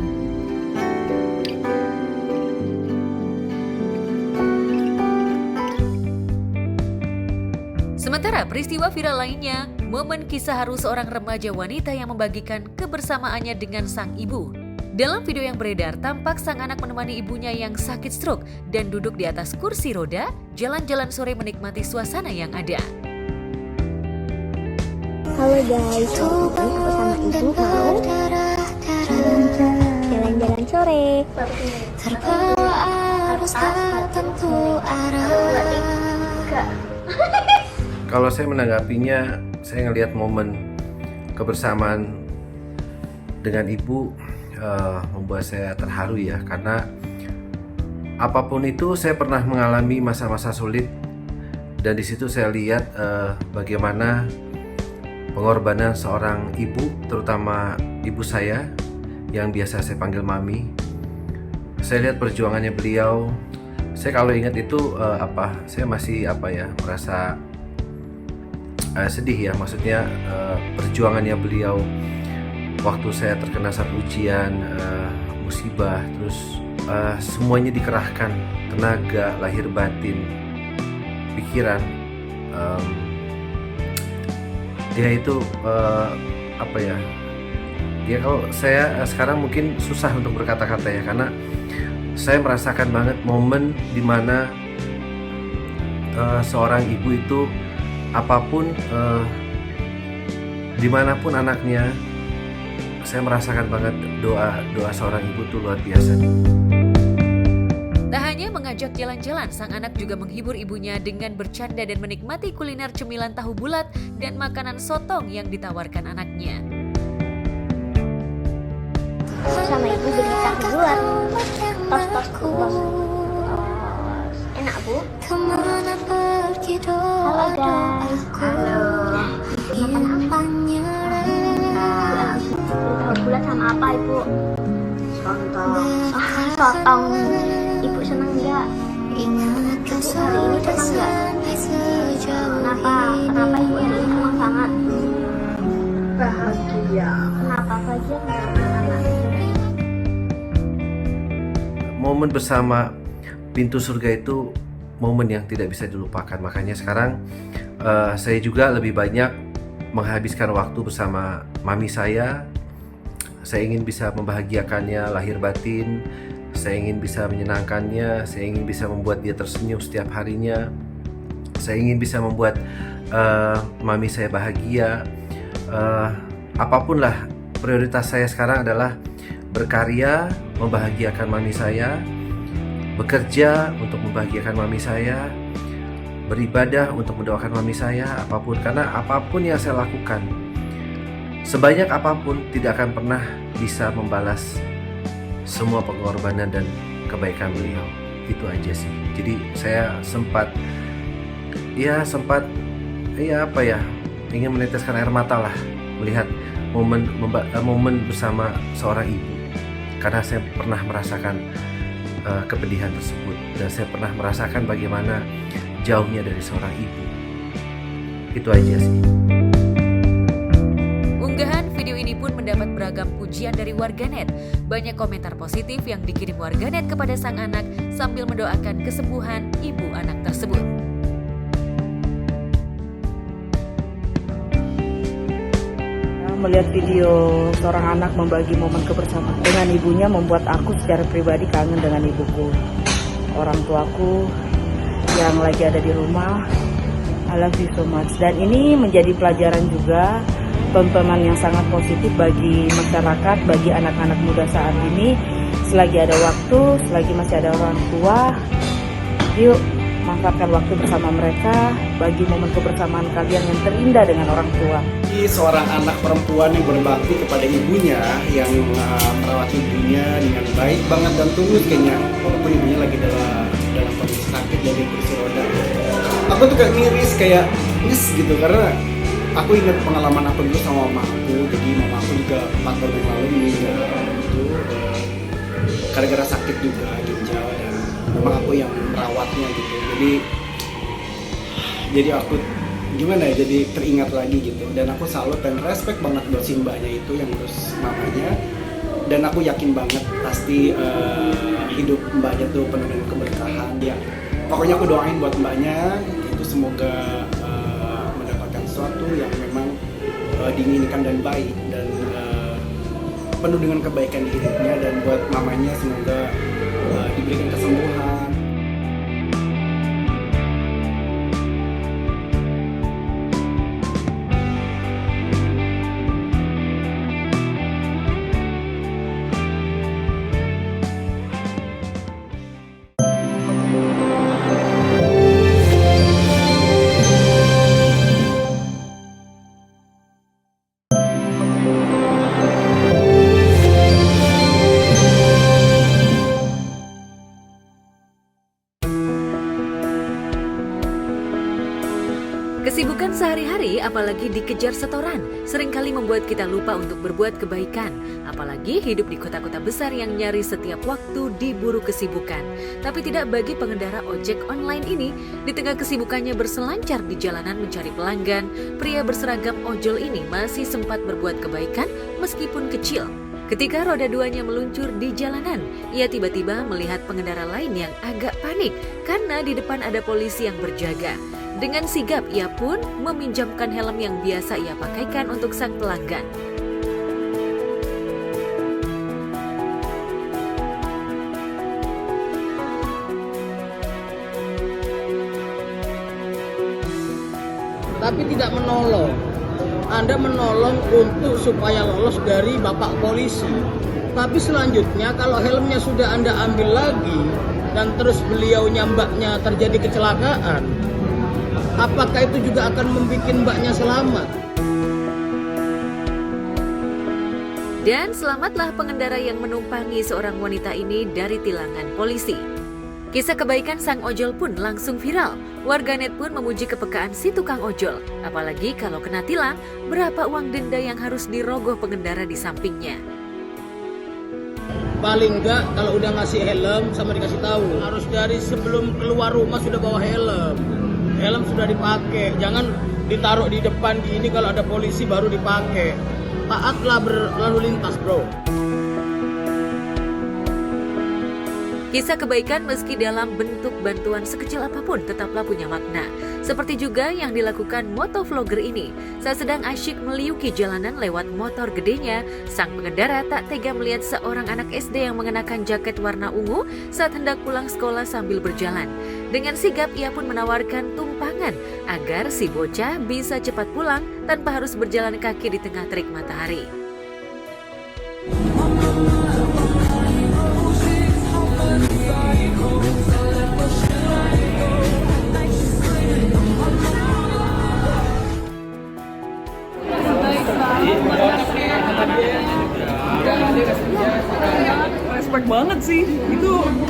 Sementara peristiwa viral lainnya, momen kisah haru seorang remaja wanita yang membagikan kebersamaannya dengan sang ibu. Dalam video yang beredar, tampak sang anak menemani ibunya yang sakit stroke dan duduk di atas kursi roda, jalan-jalan sore menikmati suasana yang ada. Halo guys, aku sama ibu mau jalan-jalan sore. Terbawa arus tak tentu arah. Kalau saya menanggapinya, saya ngelihat momen kebersamaan dengan ibu membuat saya terharu ya, karena apapun itu saya pernah mengalami masa-masa sulit dan di situ saya lihat bagaimana pengorbanan seorang ibu, terutama ibu saya yang biasa saya panggil mami. Saya lihat perjuangannya beliau. Saya kalau ingat itu saya masih merasa sedih ya, maksudnya perjuangannya beliau waktu saya terkena satu ujian, musibah, terus semuanya dikerahkan, tenaga, lahir batin, pikiran. Dia itu ya kalau saya sekarang mungkin susah untuk berkata-kata ya, karena saya merasakan banget momen dimana seorang ibu itu apapun, dimanapun anaknya, saya merasakan banget doa seorang ibu itu luar biasa. Tak hanya mengajak jalan-jalan, sang anak juga menghibur ibunya dengan bercanda dan menikmati kuliner cemilan tahu bulat dan makanan sotong yang ditawarkan anaknya. Sama ibu beli tahu bulat, tos. Enak bu. Halo guys. Halo. Makan apanya? Tahu bulat sama apa ibu? Sotong. Ibu senang nggak? Ibu hari ini senang nggak? Kenapa ibu hari ini senang banget? Bahagia. Kenapa bahagia? Momen bersama pintu surga itu momen yang tidak bisa dilupakan. Makanya sekarang saya juga lebih banyak menghabiskan waktu bersama mami saya. Saya ingin bisa membahagiakannya lahir batin. Saya ingin bisa menyenangkannya. Saya ingin bisa membuat dia tersenyum setiap harinya. Saya ingin bisa membuat mami saya bahagia. Apapun lah, prioritas saya sekarang adalah berkarya, membahagiakan mami saya, bekerja untuk membahagiakan mami saya, beribadah untuk mendoakan mami saya, apapun. Karena apapun yang saya lakukan, sebanyak apapun, tidak akan pernah bisa membalas semua pengorbanan dan kebaikan beliau. Itu aja sih. Jadi saya sempat ingin meneteskan air mata lah melihat momen bersama seorang ibu, karena saya pernah merasakan kepedihan tersebut dan saya pernah merasakan bagaimana jauhnya dari seorang ibu. Itu aja sih. Unggahan video ini pun mendapat beragam pujian dari warganet. Banyak komentar positif yang dikirim warganet kepada sang anak sambil mendoakan kesembuhan ibu anak tersebut. Melihat video seorang anak membagi momen kebersamaan dengan ibunya membuat aku secara pribadi kangen dengan ibuku. Orang tuaku yang lagi ada di rumah, I love you so much. Dan ini menjadi pelajaran juga, tontonan yang sangat positif bagi masyarakat, bagi anak-anak muda saat ini. Selagi ada waktu, selagi masih ada orang tua, yuk manfaatkan waktu bersama mereka, bagi momen kebersamaan kalian yang terindah dengan orang tua. Seorang anak perempuan yang berbakti kepada ibunya, yang merawat ibunya dengan baik banget dan tulus kayaknya, walaupun ibunya lagi dalam kondisi sakit dari kursi roda. Aku tuh kayak miris, kayak nyes gitu, karena aku ingat pengalaman aku dulu sama mama aku. Jadi mama aku juga 4 tahun yang lalu meninggal itu gara-gara sakit juga ginjal, dan memang aku yang merawatnya gitu. Jadi aku gimana ya, jadi teringat lagi gitu, dan aku salut dan respect banget buat si mbaknya itu yang ngurus mamanya, dan aku yakin banget pasti hidup mbaknya tuh penuh dengan keberkahan. Ya pokoknya aku doain buat mbaknya itu semoga mendapatkan sesuatu yang memang diinginkan dan baik, dan penuh dengan kebaikan di hidupnya, dan buat mamanya semoga diberikan kesembuhan. Kesibukan sehari-hari, apalagi dikejar setoran, seringkali membuat kita lupa untuk berbuat kebaikan. Apalagi hidup di kota-kota besar yang nyaris setiap waktu diburu kesibukan. Tapi tidak bagi pengendara ojek online ini. Di tengah kesibukannya berselancar di jalanan mencari pelanggan, pria berseragam ojol ini masih sempat berbuat kebaikan meskipun kecil. Ketika roda 2-nya meluncur di jalanan, ia tiba-tiba melihat pengendara lain yang agak panik karena di depan ada polisi yang berjaga. Dengan sigap, ia pun meminjamkan helm yang biasa ia pakaikan untuk sang pelanggan. Tapi tidak menolong. Anda menolong untuk supaya lolos dari bapak polisi. Tapi selanjutnya kalau helmnya sudah Anda ambil lagi dan terus beliau mbaknya terjadi kecelakaan, apakah itu juga akan membuat mbaknya selamat? Dan selamatlah pengendara yang menumpangi seorang wanita ini dari tilangan polisi. Kisah kebaikan sang ojol pun langsung viral. Warganet pun memuji kepekaan si tukang ojol. Apalagi kalau kena tilang, berapa uang denda yang harus dirogoh pengendara di sampingnya. Paling enggak kalau udah ngasih helm sama dikasih tahu, harus dari sebelum keluar rumah sudah bawa helm. Helm sudah dipakai, jangan ditaruh di depan ini kalau ada polisi baru dipakai. Taatlah berlalu lintas, bro. Kisah kebaikan meski dalam bentuk bantuan sekecil apapun tetaplah punya makna. Seperti juga yang dilakukan motovlogger ini. Saat sedang asyik meliuki jalanan lewat motor gedenya, sang pengendara tak tega melihat seorang anak SD yang mengenakan jaket warna ungu saat hendak pulang sekolah sambil berjalan. Dengan sigap ia pun menawarkan tumpangan agar si bocah bisa cepat pulang tanpa harus berjalan kaki di tengah terik matahari. Respect banget sih.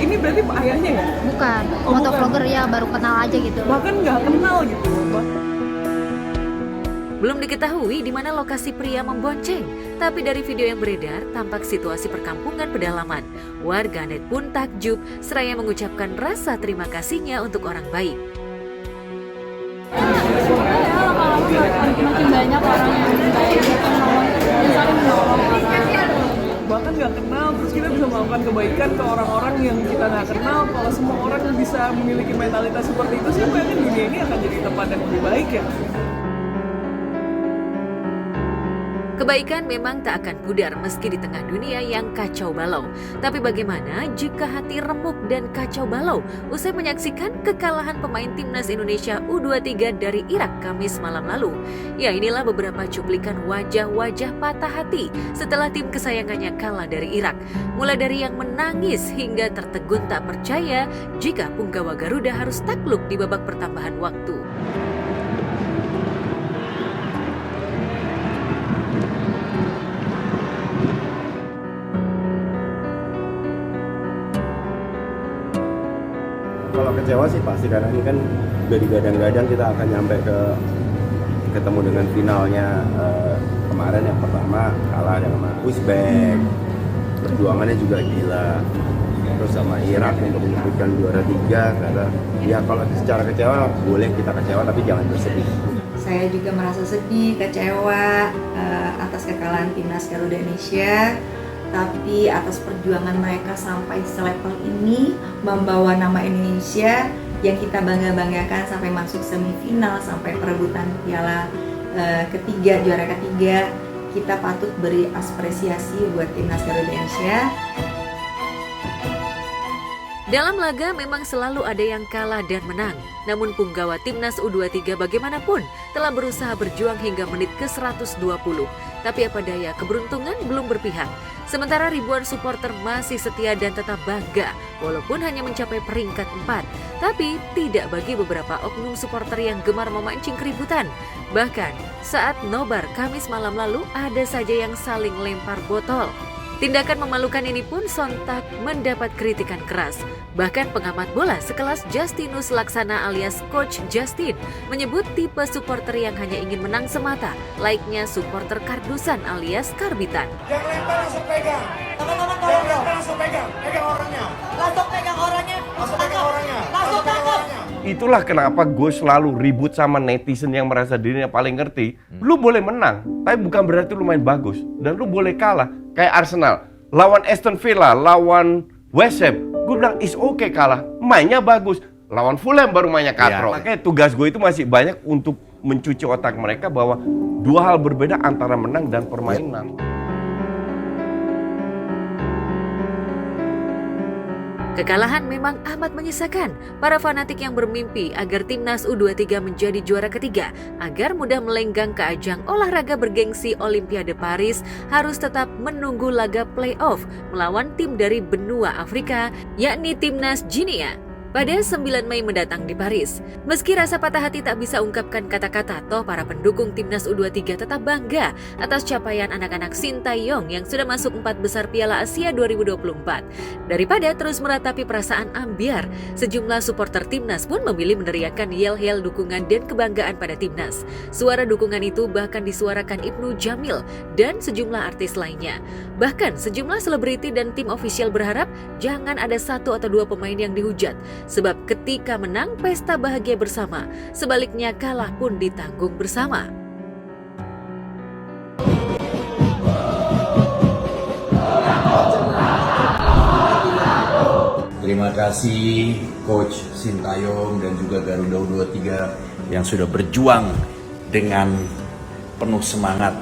Ini berarti ayahnya ya? Bukan, motovlogger ya, baru kenal aja gitu. Bahkan nggak kenal gitu. Belum diketahui di mana lokasi pria membonceng, tapi dari video yang beredar tampak situasi perkampungan pedalaman. Warganet pun takjub seraya mengucapkan rasa terima kasihnya untuk orang baik. Makin banyak orang yang baik gitu, saling menolong orang. Bahkan nggak kenal, terus kita bisa melakukan kebaikan ke orang-orang yang kita nggak kenal. Kalau semua orang bisa memiliki mentalitas seperti itu, siapa yakin dunia ini akan jadi tempat yang lebih baik ya? Kebaikan memang tak akan pudar meski di tengah dunia yang kacau balau. Tapi bagaimana jika hati remuk dan kacau balau usai menyaksikan kekalahan pemain timnas Indonesia U23 dari Irak Kamis malam lalu? Ya, inilah beberapa cuplikan wajah-wajah patah hati setelah tim kesayangannya kalah dari Irak. Mulai dari yang menangis hingga tertegun tak percaya jika punggawa Garuda harus takluk di babak pertambahan waktu. Kalau kecewa sih pasti, karena ini kan udah digadang-gadang kita akan nyampe ketemu dengan finalnya. Kemarin yang pertama kalah dengan Uzbek, perjuangannya juga gila. Terus sama Irak untuk menyebutkan juara 3, karena ya kalau secara kecewa boleh kita kecewa tapi jangan bersedih. Saya juga merasa sedih, kecewa atas kekalahan timnas Garuda Indonesia. Tapi atas perjuangan mereka sampai selevel ini, membawa nama Indonesia yang kita bangga-banggakan sampai masuk semifinal, sampai perebutan piala ketiga, juara ketiga, kita patut beri apresiasi buat timnas Garuda Indonesia. Dalam laga memang selalu ada yang kalah dan menang. Namun punggawa timnas U23 bagaimanapun telah berusaha berjuang hingga menit ke-120. Tapi apa daya, keberuntungan belum berpihak. Sementara ribuan supporter masih setia dan tetap bangga walaupun hanya mencapai peringkat 4. Tapi tidak bagi beberapa oknum supporter yang gemar memancing keributan. Bahkan saat nobar Kamis malam lalu ada saja yang saling lempar botol. Tindakan memalukan ini pun sontak mendapat kritikan keras. Bahkan pengamat bola sekelas Justinus Laksana alias Coach Justin menyebut tipe supporter yang hanya ingin menang semata, laiknya supporter kardusan alias karbitan. Yang lempar langsung pegang. Teman-teman tolong dong. Langsung pegang orangnya. Langsung pegang orangnya. Langsung tangkap. Itulah kenapa gue selalu ribut sama netizen yang merasa dirinya paling ngerti. Lu boleh menang, tapi bukan berarti lu main bagus. Dan lu boleh kalah. Kayak Arsenal, lawan Aston Villa, lawan West Ham, gue bilang is okay kalah, mainnya bagus. Lawan Fulham baru mainnya katro. Makanya tugas gue itu masih banyak untuk mencuci otak mereka bahwa dua hal berbeda antara menang dan permainan. Kekalahan memang amat menyisakan. Para fanatik yang bermimpi agar timnas U23 menjadi juara ketiga, agar mudah melenggang ke ajang olahraga bergengsi Olimpiade Paris, harus tetap menunggu laga playoff melawan tim dari benua Afrika, yakni timnas Guinea pada 9 Mei mendatang di Paris. Meski rasa patah hati tak bisa ungkapkan kata-kata, toh para pendukung timnas U23 tetap bangga atas capaian anak-anak Sintayong yang sudah masuk 4 besar Piala Asia 2024. Daripada terus meratapi perasaan ambiar, sejumlah supporter timnas pun memilih meneriakkan yel-yel dukungan dan kebanggaan pada timnas. Suara dukungan itu bahkan disuarakan Ibnu Jamil dan sejumlah artis lainnya. Bahkan sejumlah selebriti dan tim ofisial berharap jangan ada 1 atau 2 pemain yang dihujat. Sebab ketika menang, pesta bahagia bersama. Sebaliknya kalah pun ditanggung bersama. Terima kasih Coach Sintayong dan juga Garuda U23 yang sudah berjuang dengan penuh semangat.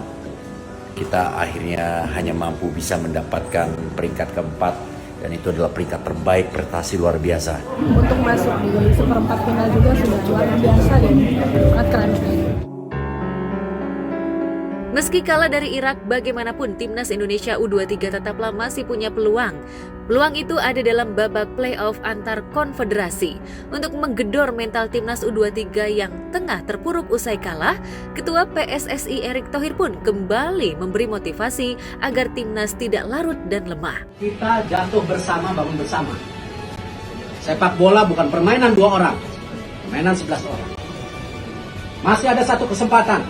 Kita akhirnya hanya mampu bisa mendapatkan peringkat keempat. Dan itu adalah peringkat terbaik, prestasi luar biasa. Untuk masuk di seperempat final juga sudah luar biasa dan sangat keren. Meski kalah dari Irak, bagaimanapun timnas Indonesia U23 tetaplah masih punya peluang. Peluang itu ada dalam babak playoff antar konfederasi. Untuk menggedor mental timnas U23 yang tengah terpuruk usai kalah, Ketua PSSI Erick Thohir pun kembali memberi motivasi agar timnas tidak larut dan lemah. Kita jatuh bersama, bangun bersama. Sepak bola bukan permainan 2 orang, permainan 11 orang. Masih ada 1 kesempatan.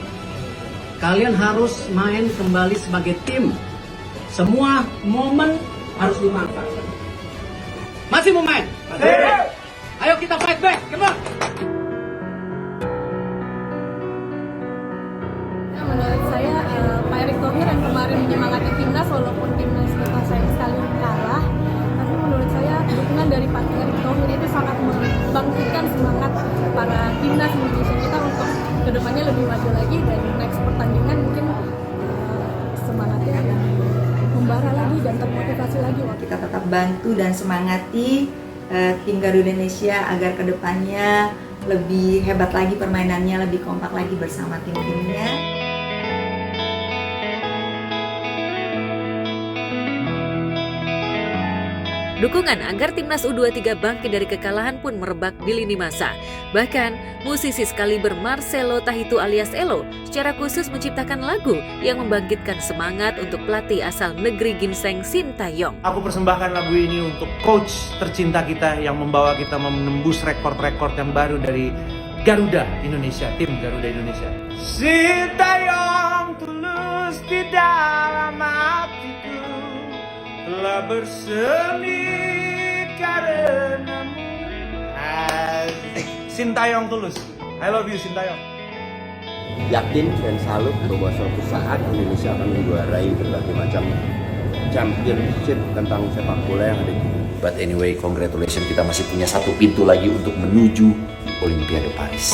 Kalian harus main kembali sebagai tim. Semua momen harus dimanfaatkan. Masih mau main? Masih. Ayo kita fight back, come on. Menurut saya Pak Erick Thohir yang kemarin menyemangati timnas walaupun timnas kita sayang sekali kalah, tapi menurut saya dukungan dari Pak Erick Thohir itu sangat membangkitkan semangat para timnas Indonesia kita untuk kedepannya lebih maju lagi, dan next pertandingan mungkin semangatnya membara lagi dan termotivasi lagi. Kita tetap bantu dan semangati tim Garuda Indonesia agar kedepannya lebih hebat lagi permainannya, lebih kompak lagi bersama tim-timnya. Dukungan agar timnas U23 bangkit dari kekalahan pun merebak di lini masa. Bahkan, musisi sekaliber Marcelo Tahitu alias Elo secara khusus menciptakan lagu yang membangkitkan semangat untuk pelatih asal negeri ginseng Sintayong. Aku persembahkan lagu ini untuk coach tercinta kita yang membawa kita menembus rekor-rekor yang baru dari Garuda Indonesia, tim Garuda Indonesia. Sintayong tulus di dalam hatiku, telah bersemi karenamu. Sintayong tulus. I love you Sintayong. Yakin dan salut bahwa suatu saat Indonesia akan menjuarai berbagai macam championship tentang sepak bola yang ada di dunia. But anyway, congratulations, kita masih punya satu pintu lagi untuk menuju Olimpiade Paris.